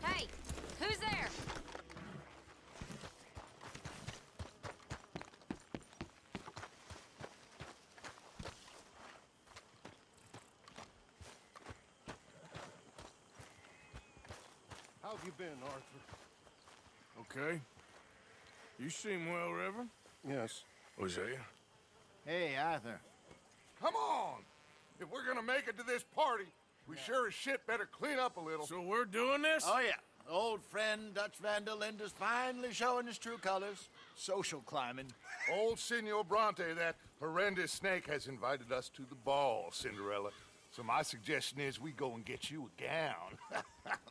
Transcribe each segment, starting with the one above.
Hey, who's there? How have you been, Arthur? Okay. You seem well, Reverend. Yes. Hosea? Hey, Arthur. Come on! If we're gonna make it to this party, we sure as shit better clean up a little. So we're doing this? Oh, yeah. Old friend Dutch Van der Linde's finally showing his true colors. Social climbing. Old Senor Bronte, that horrendous snake, has invited us to the ball, Cinderella. So my suggestion is we go and get you a gown.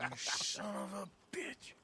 You son of a bitch.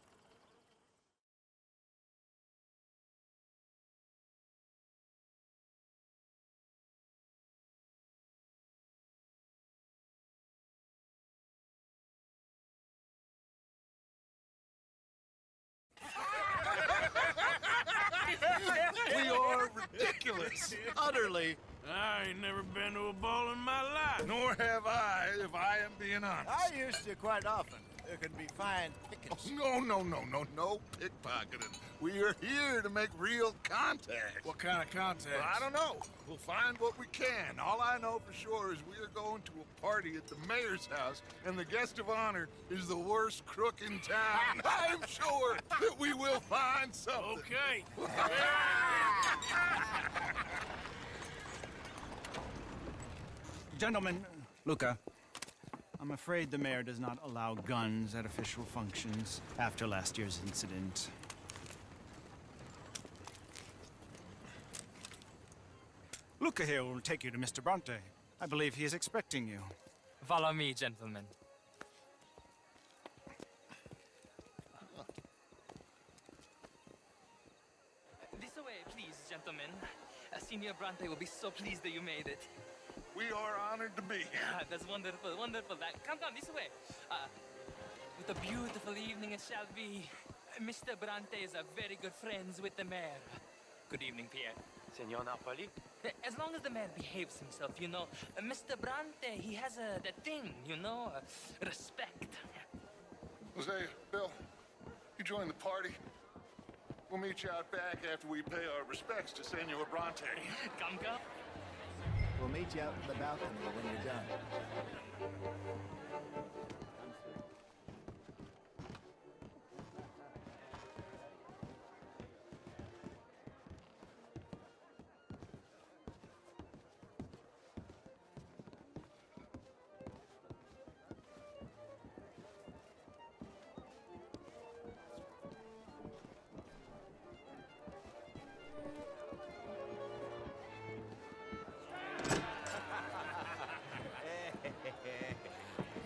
We are ridiculous. Utterly. I ain't never been to a ball in my life. Nor have I, if I am being honest. I used to quite often. There can be fine pickets. No pickpocketing. We are here to make real contact. What kind of contact? Well, I don't know. We'll find what we can. All I know for sure is we are going to a party at the mayor's house, and the guest of honor is the worst crook in town. I'm sure that we will find something. Okay. Gentlemen, Luca, I'm afraid the mayor does not allow guns at official functions after last year's incident. Luca here will take you to Mr. Bronte. I believe he is expecting you. Follow me, gentlemen. This way, please, gentlemen. Senior Bronte will be so pleased that you made it. We are honored to be here. That's wonderful, wonderful. Come this way. What a beautiful evening it shall be. Mr. Bronte is a very good friends with the mayor. Good evening, Pierre. Senor Napoli? As long as the man behaves himself, you know. Mr. Bronte, he has that thing, you know, respect. Jose, Bill, you join the party. We'll meet you out back after we pay our respects to Senor Bronte. Come. We'll meet you out in the balcony when you're done.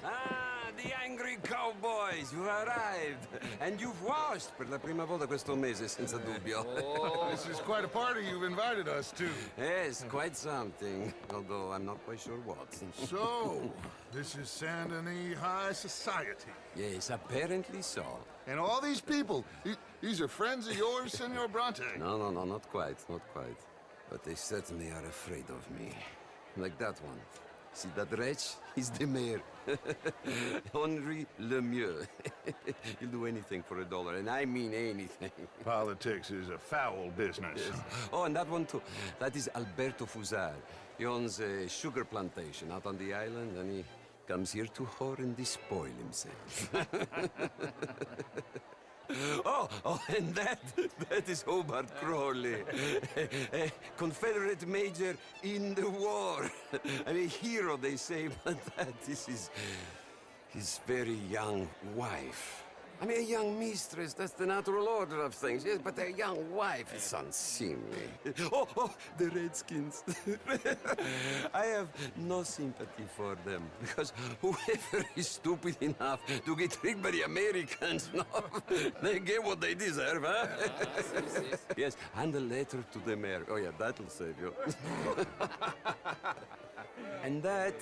Ah, the angry cowboys, you arrived. And you've washed per la prima volta questo mese, senza dubbio. This is quite a party you've invited us to. Yes, quite something. Although I'm not quite sure what. So, this is Saint Denis High Society. Yes, apparently so. And all these people, these are friends of yours, Senor Bronte? No, not quite, not quite. But they certainly are afraid of me. Like that one. See that wretch? He's the mayor. Henri Lemieux. He'll do anything for $1, and I mean anything. Politics is a foul business. Yes. Oh, and that one too. That is Alberto Fusar. He owns a sugar plantation out on the island, and he comes here to whore and despoil himself. Oh, and that is Hobart Crawley, a Confederate major in the war. I mean, hero, they say, but that is his very young wife. I mean, a young mistress, that's the natural order of things, yes, but a young wife is unseemly. Oh, the Redskins. I have no sympathy for them, because whoever is stupid enough to get tricked by the Americans, no, they get what they deserve, huh? Yes, and a letter to the mayor. Oh, yeah, that'll save you. And that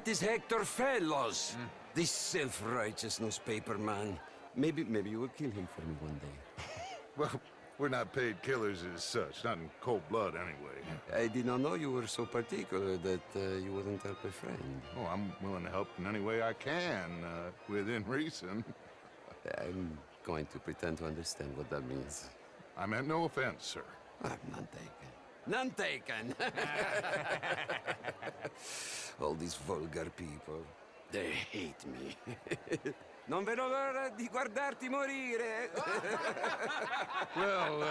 is Hector Fellows. This self-righteous newspaper man. Maybe you will kill him for me one day. Well, we're not paid killers as such, not in cold blood anyway. I did not know you were so particular that you wouldn't help a friend. Oh, I'm willing to help in any way I can, within reason. I'm going to pretend to understand what that means. I meant no offense, sir. None taken. None taken! All these vulgar people, they hate me. Non vedo l'ora di guardarti morire. Well,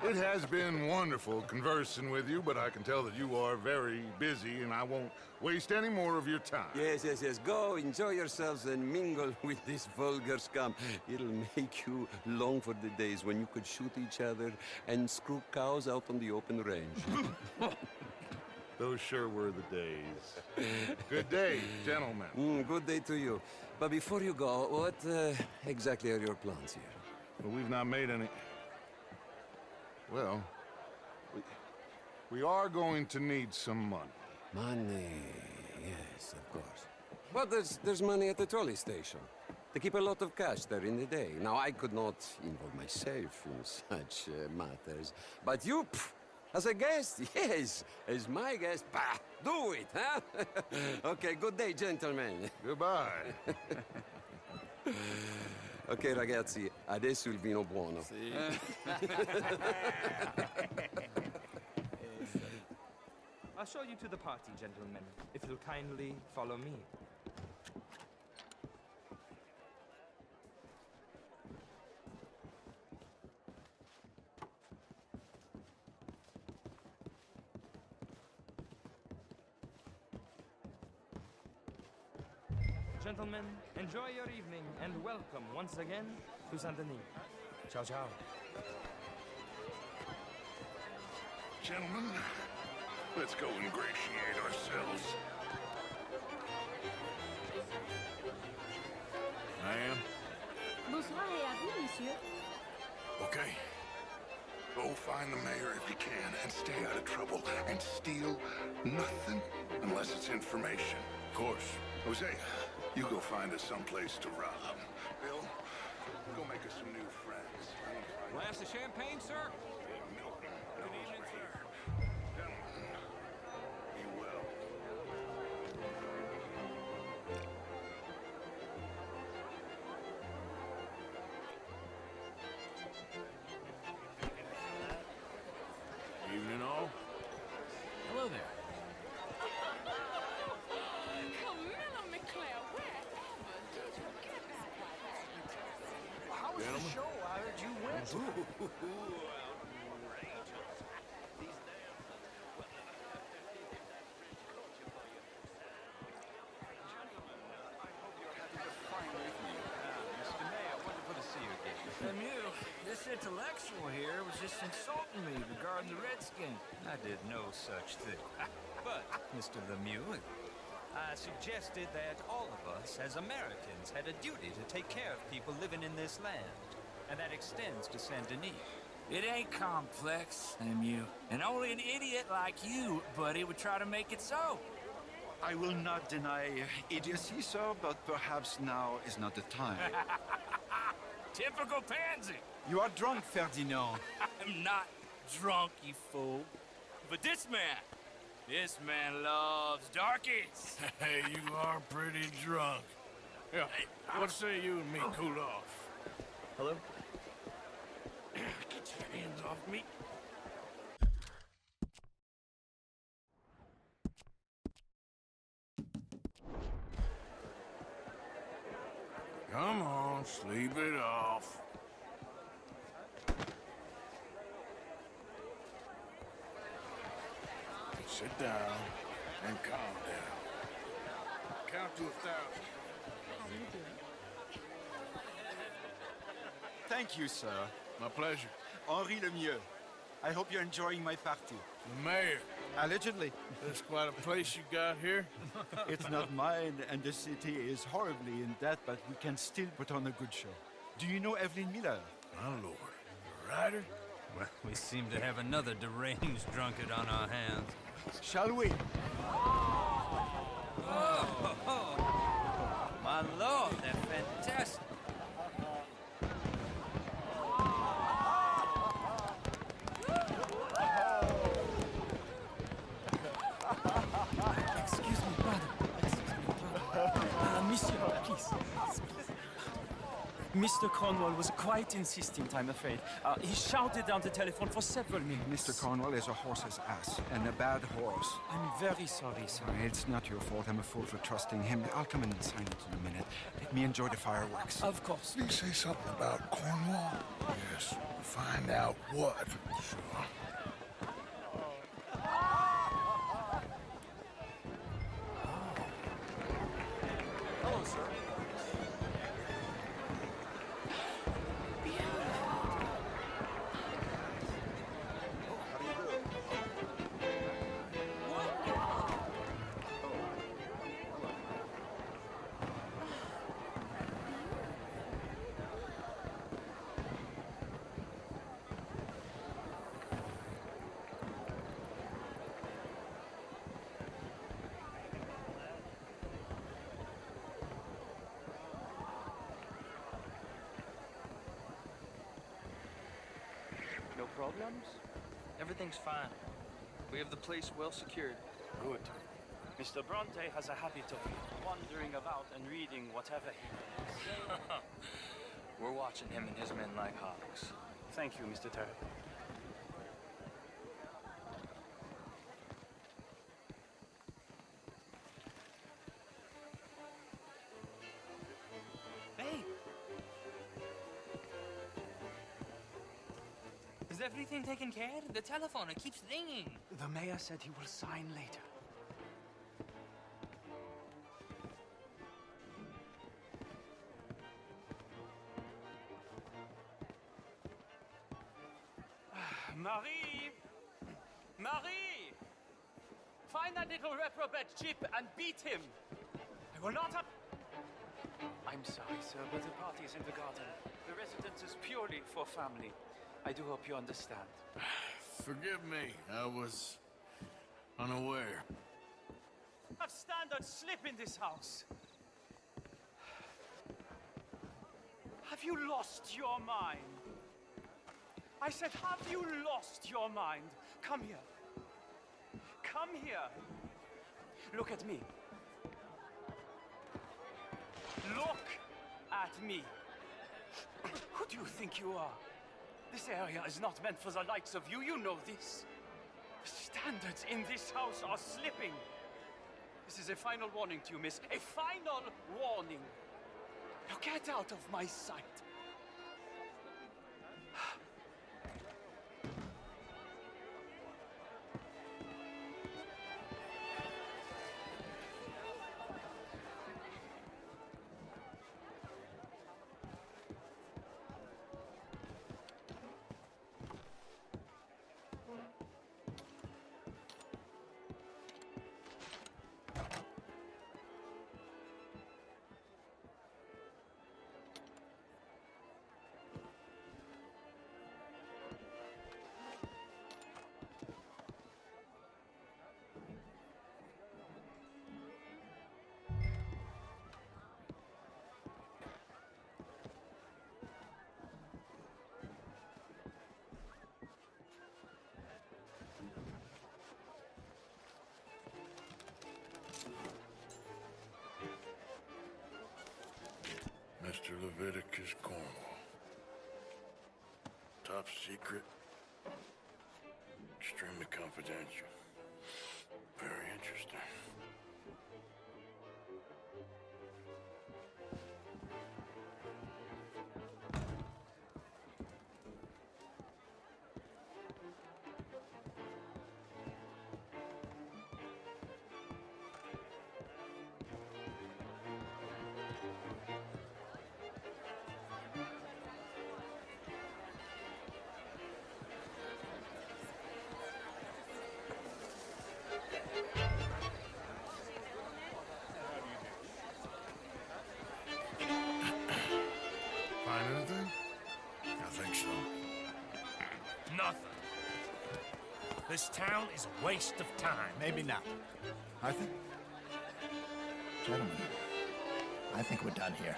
it has been wonderful conversing with you, but I can tell that you are very busy, and I won't waste any more of your time. Yes. Go, enjoy yourselves, and mingle with this vulgar scum. It'll make you long for the days when you could shoot each other and screw cows out on the open range. Those sure were the days. Good day, gentlemen. Good day to you. But before you go, what exactly are your plans here? Well, we've not made any... Well, we are going to need some money. Money, yes, of course. Well, there's money at the trolley station. They keep a lot of cash there in the day. Now, I could not involve myself in such matters. But you, as a guest, yes, as my guest, bah, do it, huh? Okay, good day, gentlemen. Goodbye. Ok, ragazzi, adesso il vino buono. I'll show you to the party, gentlemen, if you'll kindly follow me. Gentlemen, enjoy your evening and welcome once again to Saint Denis. Ciao, ciao. Gentlemen, let's go ingratiate ourselves. Ma'am? Bonsoir et à vous, monsieur. Okay. Go find the mayor if you can and stay out of trouble and steal nothing unless it's information. Of course. Hosea, you go find us someplace to rob. Bill, go make us some new friends. Glass of champagne, sir? Good evening, sir. Gentlemen, be well. Evening all. Hello there. Camilla McClare, wherever did you get that? How was the show? I heard you went. Lemieux, this intellectual here was just insulting me regarding the Redskins. I did no such thing. But, Mr. Lemieux, I suggested that all of us as Americans had a duty to take care of people living in this land. And that extends to Saint Denis. It ain't complex, Lemieux. And only an idiot like you, buddy, would try to make it so. I will not deny idiocy, sir, but perhaps now is not the time. Typical pansy. You are drunk, Ferdinand. I'm not drunk, you fool. But this man loves darkies. Hey, you are pretty drunk. Yeah, what say you and me cool off? Hello? Get your hands off me. Come on, sleep it off. Sit down and calm down. Count to 1,000. How do you do it? Thank you, sir. My pleasure. Henri Lemieux. I hope you're enjoying my party. The mayor. Allegedly. That's quite a place you got here. It's not mine, and the city is horribly in debt, but we can still put on a good show. Do you know Evelyn Miller? My lord. The rider? Well, we seem to have another deranged drunkard on our hands. Shall we? My lord, they're fantastic. Excuse me, brother. Monsieur, please. Mr. Cornwall was quite insistent, I'm afraid. He shouted down the telephone for several minutes. Mr. Cornwall is a horse's ass, and a bad horse. I'm very sorry, sir. It's not your fault. I'm a fool for trusting him. I'll come in and sign it in a minute. Let me enjoy the fireworks. Of course. Did he say something about Cornwall? Yes. Find out what. Sure. Hello, sir. No problems? Everything's fine. We have the place well secured. Good. Mr. Bronte has a habit of wandering about and reading whatever he needs. We're watching him and his men like hawks. Thank you, Mr. Terry. Hey! Is everything taken care of? The telephone, it keeps ringing. The mayor said he will sign later. Marie! Marie! Find that little reprobate Chip and beat him! I will not have... I'm sorry, sir, but the party is in the garden. The residence is purely for family. I do hope you understand. Forgive me. I was unaware. Have standards slip in this house. Have you lost your mind? I said, have you lost your mind? Come here. Come here. Look at me. Look at me. Who do you think you are? This area is not meant for the likes of you. You know this. Standards in this house are slipping. This is a final warning to you, miss. A final warning. Now get out of my sight. Mr. Leviticus Cornwall. Top secret. Extremely confidential. Very interesting. Find anything? I think so. Nothing. This town is a waste of time. Maybe not. I think... Gentlemen, I think we're done here.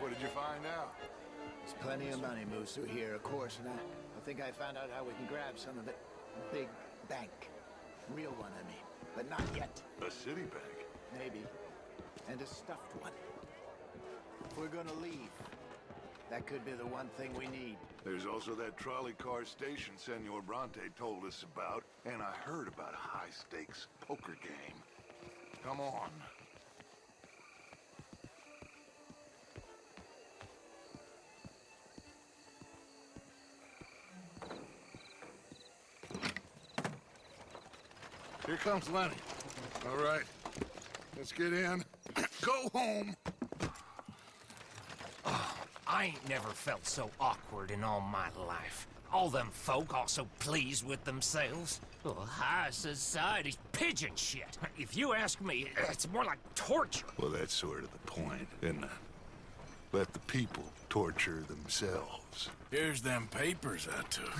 What did you find out? There's plenty of money moves through here, of course, and I think I found out how we can grab some of it. A big bank. Real one, I mean. But not yet. A city bank? Maybe. And a stuffed one. If we're gonna leave, that could be the one thing we need. There's also that trolley car station Senor Bronte told us about, and I heard about a high-stakes poker game. Come on. Here comes Lenny. All right, let's get in. Go home. I ain't never felt so awkward in all my life. All them folk all so pleased with themselves. Oh, high society's pigeon shit. If you ask me, it's more like torture. Well, that's sort of the point, isn't it? Let the people torture themselves. Here's them papers I took.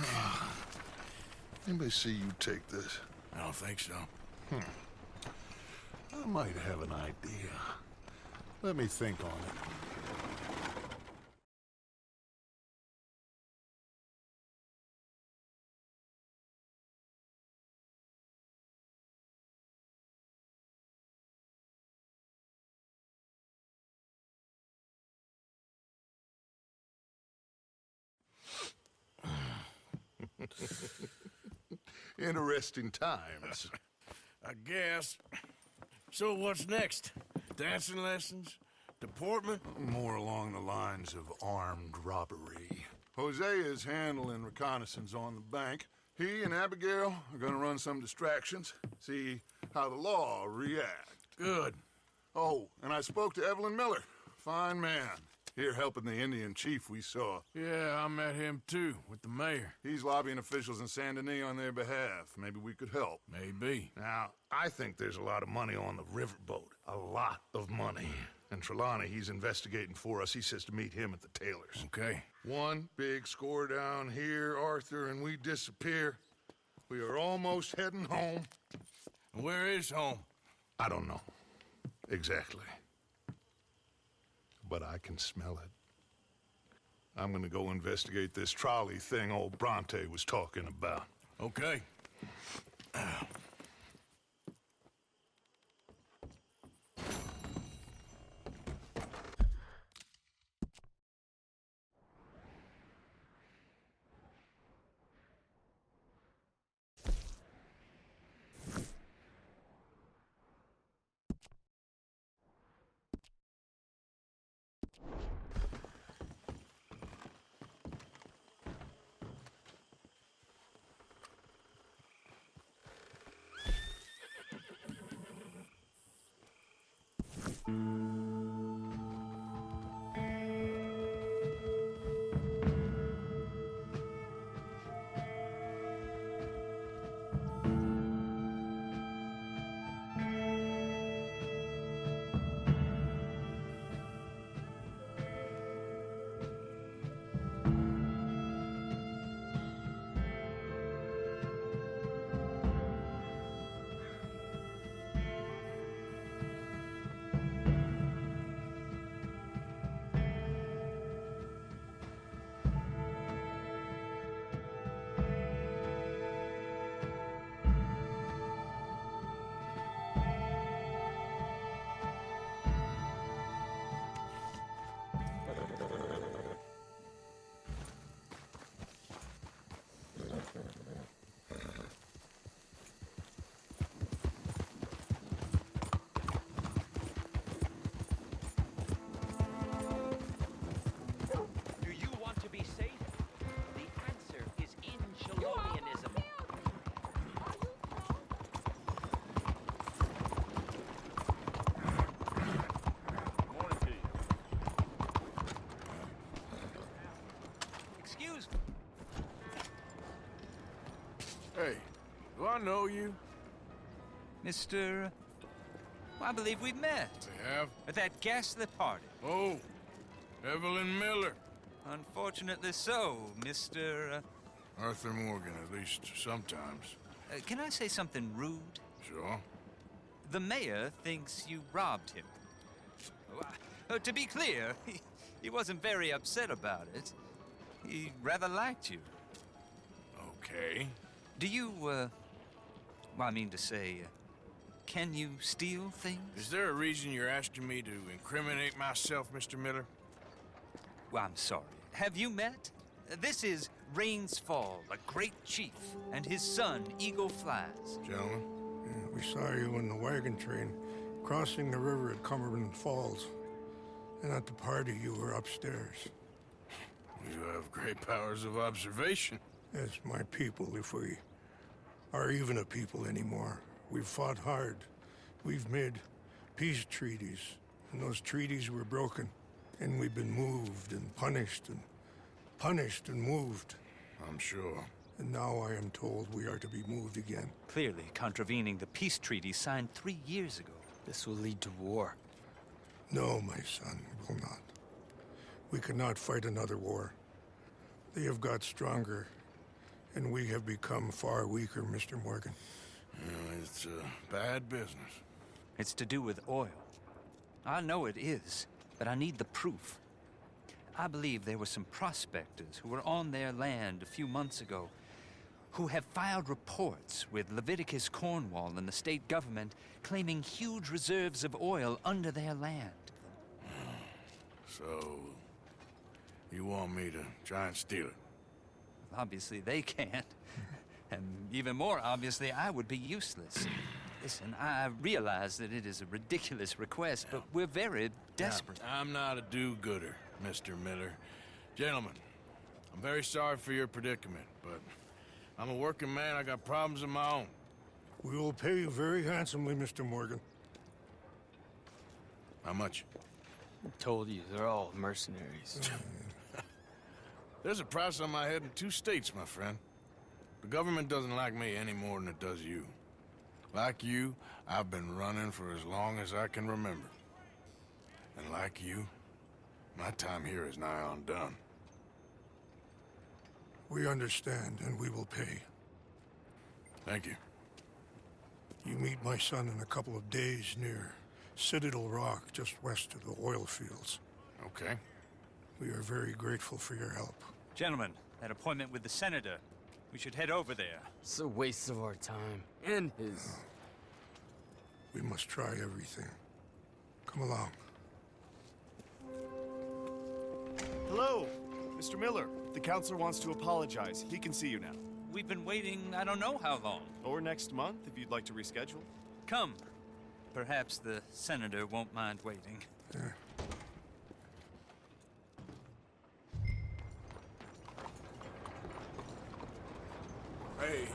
Anybody see you take this? I don't think so. I might have an idea. Let me think on it. Interesting times. I guess. So what's next? Dancing lessons? Deportment? More along the lines of armed robbery. Hosea is handling reconnaissance on the bank. He and Abigail are gonna run some distractions, see how the law react. Good. Oh, and I spoke to Evelyn Miller. Fine man. Here helping the Indian chief we saw. Yeah, I met him too, with the mayor. He's lobbying officials in Saint Denis on their behalf. Maybe we could help. Maybe. Now, I think there's a lot of money on the riverboat. A lot of money. And Trelawney, he's investigating for us. He says to meet him at the Taylor's. Okay. One big score down here, Arthur, and we disappear. We are almost heading home. Where is home? I don't know. Exactly. But I can smell it. I'm gonna go investigate this trolley thing old Bronte was talking about. Okay. Hey, do I know you? Mr. Well, I believe we've met. We have? At that ghastly party. Oh, Evelyn Miller. Unfortunately so, Mr. Arthur Morgan, at least sometimes. Can I say something rude? Sure. The mayor thinks you robbed him. To be clear, he wasn't very upset about it. He rather liked you. Okay. Do you, well, I mean to say, can you steal things? Is there a reason you're asking me to incriminate myself, Mr. Miller? Well, I'm sorry. Have you met? This is Rains Fall, a great chief, and his son, Eagle Flies. Gentlemen? Yeah, we saw you in the wagon train crossing the river at Cumberland Falls. And at the party, you were upstairs. You have great powers of observation. Yes, my people, if we are even a people anymore. We've fought hard. We've made peace treaties. And those treaties were broken. And we've been moved and punished and moved. I'm sure. And now I am told we are to be moved again. Clearly contravening the peace treaty signed 3 years ago. This will lead to war. No, my son, it will not. We cannot fight another war. They have got stronger, and we have become far weaker, Mr. Morgan. It's bad business. It's to do with oil. I know it is, but I need the proof. I believe there were some prospectors who were on their land a few months ago who have filed reports with Leviticus Cornwall and the state government claiming huge reserves of oil under their land. So, you want me to try and steal it? Obviously they can't. And even more obviously, I would be useless. Listen, I realize that it is a ridiculous request, but we're very desperate. Now, I'm not a do-gooder, Mr. Miller. Gentlemen, I'm very sorry for your predicament, but I'm a working man. I got problems of my own. We will pay you very handsomely, Mr. Morgan. How much? I told you, they're all mercenaries. There's a price on my head in 2 states, my friend. The government doesn't like me any more than it does you. Like you, I've been running for as long as I can remember. And like you, my time here is nigh on done. We understand, and we will pay. Thank you. You meet my son in a couple of days near Citadel Rock, just west of the oil fields. Okay. We are very grateful for your help. Gentlemen, that appointment with the senator. We should head over there. It's a waste of our time. And his. We must try everything. Come along. Hello, Mr. Miller. The counselor wants to apologize. He can see you now. We've been waiting I don't know how long. Or next month, if you'd like to reschedule. Come. Perhaps the senator won't mind waiting. Yeah. Hey.